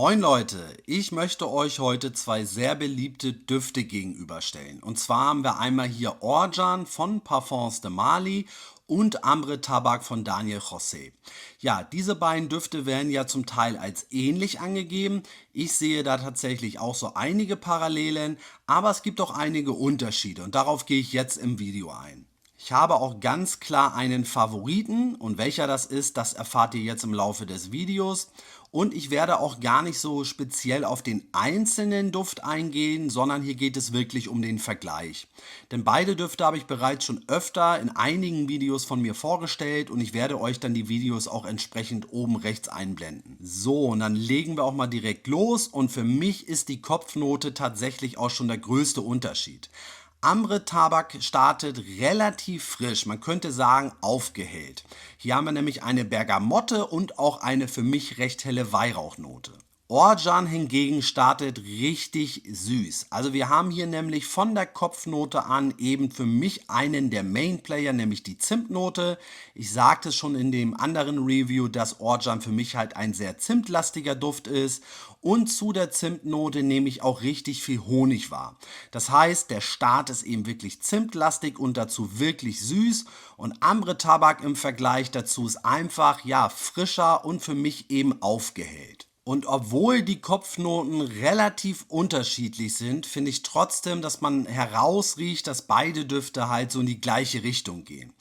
Moin Leute, ich möchte euch heute zwei sehr beliebte Düfte gegenüberstellen. Und zwar haben wir einmal hier Orjan von Parfums de Marly und Ambre Tabak von Daniel José. Ja, diese beiden Düfte werden ja zum Teil als ähnlich angegeben. Ich sehe da tatsächlich auch so einige Parallelen, aber es gibt auch einige Unterschiede und darauf gehe ich jetzt im Video ein. Ich habe auch ganz klar einen Favoriten und welcher das ist, das erfahrt ihr jetzt im Laufe des Videos. Und ich werde auch gar nicht so speziell auf den einzelnen Duft eingehen, sondern hier geht es wirklich um den Vergleich. Denn beide Düfte habe ich bereits schon öfter in einigen Videos von mir vorgestellt und ich werde euch dann die Videos auch entsprechend oben rechts einblenden. So, und dann legen wir auch mal direkt los und für mich ist die Kopfnote tatsächlich auch schon der größte Unterschied. Ambre Tabak startet relativ frisch, man könnte sagen aufgehellt. Hier haben wir nämlich eine Bergamotte und auch eine für mich recht helle Weihrauchnote. Orjan hingegen startet richtig süß. Also wir haben hier nämlich von der Kopfnote an eben für mich einen der Mainplayer, nämlich die Zimtnote. Ich sagte es schon in dem anderen Review, dass Orjan für mich halt ein sehr zimtlastiger Duft ist. Und zu der Zimtnote nehme ich auch richtig viel Honig wahr. Das heißt, der Start ist eben wirklich zimtlastig und dazu wirklich süß. Und Ambre Tabak im Vergleich dazu ist einfach, ja, frischer und für mich eben aufgehellt. Und obwohl die Kopfnoten relativ unterschiedlich sind, finde ich trotzdem, dass man herausriecht, dass beide Düfte halt so in die gleiche Richtung gehen.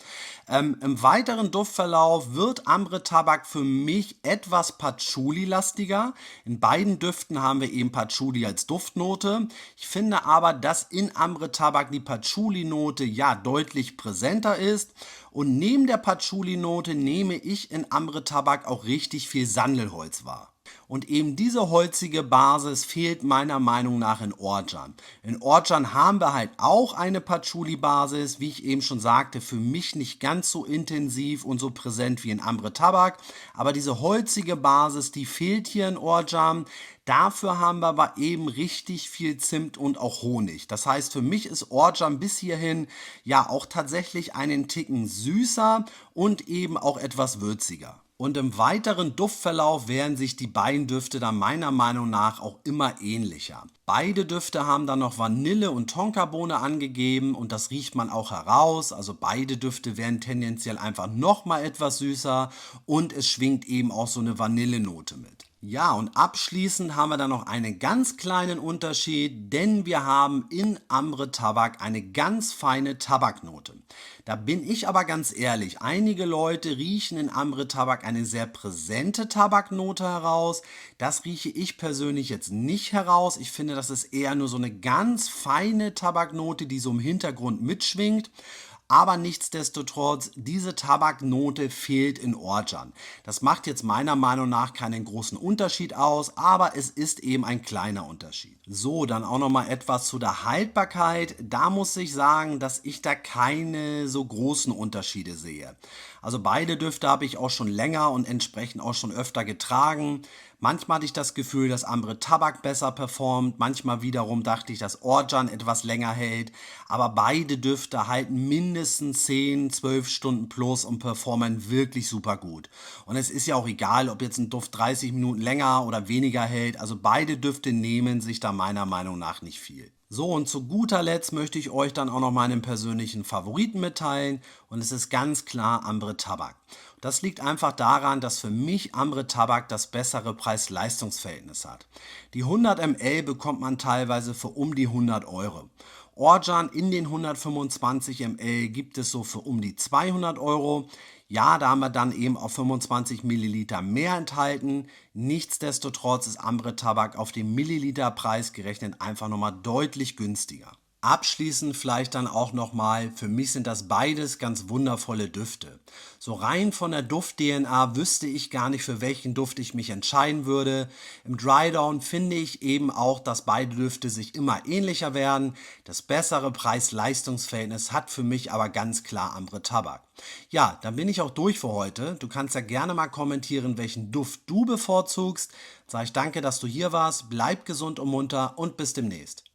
Im weiteren Duftverlauf wird Ambre Tabak für mich etwas Patchouli-lastiger. In beiden Düften haben wir eben Patchouli als Duftnote. Ich finde aber, dass in Ambre Tabak die Patchouli-Note ja deutlich präsenter ist. Und neben der Patchouli-Note nehme ich in Ambre Tabak auch richtig viel Sandelholz wahr. Und eben diese holzige Basis fehlt meiner Meinung nach in Orjan. In Orjan haben wir halt auch eine Patchouli-Basis, wie ich eben schon sagte, für mich nicht ganz so intensiv und so präsent wie in Ambre Tabak. Aber diese holzige Basis, die fehlt hier in Orjan. Dafür haben wir aber eben richtig viel Zimt und auch Honig. Das heißt, für mich ist Orjan bis hierhin ja auch tatsächlich einen Ticken süßer und eben auch etwas würziger. Und im weiteren Duftverlauf werden sich die beiden Düfte dann meiner Meinung nach auch immer ähnlicher. Beide Düfte haben dann noch Vanille und Tonkabohne angegeben und das riecht man auch heraus. Also beide Düfte werden tendenziell einfach nochmal etwas süßer und es schwingt eben auch so eine Vanillenote mit. Ja, und abschließend haben wir dann noch einen ganz kleinen Unterschied, denn wir haben in Ambre Tabak eine ganz feine Tabaknote. Da bin ich aber ganz ehrlich, einige Leute riechen in Ambre Tabak eine sehr präsente Tabaknote heraus. Das rieche ich persönlich jetzt nicht heraus. Ich finde, das ist eher nur so eine ganz feine Tabaknote, die so im Hintergrund mitschwingt. Aber nichtsdestotrotz, diese Tabaknote fehlt in Orjan. Das macht jetzt meiner Meinung nach keinen großen Unterschied aus, aber es ist eben ein kleiner Unterschied. So, dann auch noch mal etwas zu der Haltbarkeit. Da muss ich sagen, dass ich da keine so großen Unterschiede sehe. Also beide Düfte habe ich auch schon länger und entsprechend auch schon öfter getragen. Manchmal hatte ich das Gefühl, dass Ambre Tabak besser performt. Manchmal wiederum dachte ich, dass Orjan etwas länger hält. Aber beide Düfte halten mindestens 10, 12 Stunden plus und performen wirklich super gut. Und es ist ja auch egal, ob jetzt ein Duft 30 Minuten länger oder weniger hält. Also beide Düfte nehmen sich da meiner Meinung nach nicht viel. So, und zu guter Letzt möchte ich euch dann auch noch meinen persönlichen Favoriten mitteilen und es ist ganz klar Ambre Tabak. Das liegt einfach daran, dass für mich Ambre Tabak das bessere Preis-Leistungs-Verhältnis hat. Die 100 ml bekommt man teilweise für um die 100 Euro. Orjan in den 125 ml gibt es so für um die 200 Euro. Ja, da haben wir dann eben auf 25 Milliliter mehr enthalten. Nichtsdestotrotz ist Ambre Tabak auf den Milliliterpreis gerechnet einfach nochmal deutlich günstiger. Abschließend vielleicht dann auch nochmal, für mich sind das beides ganz wundervolle Düfte. So rein von der Duft-DNA wüsste ich gar nicht, für welchen Duft ich mich entscheiden würde. Im Drydown finde ich eben auch, dass beide Düfte sich immer ähnlicher werden. Das bessere Preis-Leistungs-Verhältnis hat für mich aber ganz klar Ambre Tabak. Ja, dann bin ich auch durch für heute. Du kannst ja gerne mal kommentieren, welchen Duft du bevorzugst. Sag ich danke, dass du hier warst. Bleib gesund und munter und bis demnächst.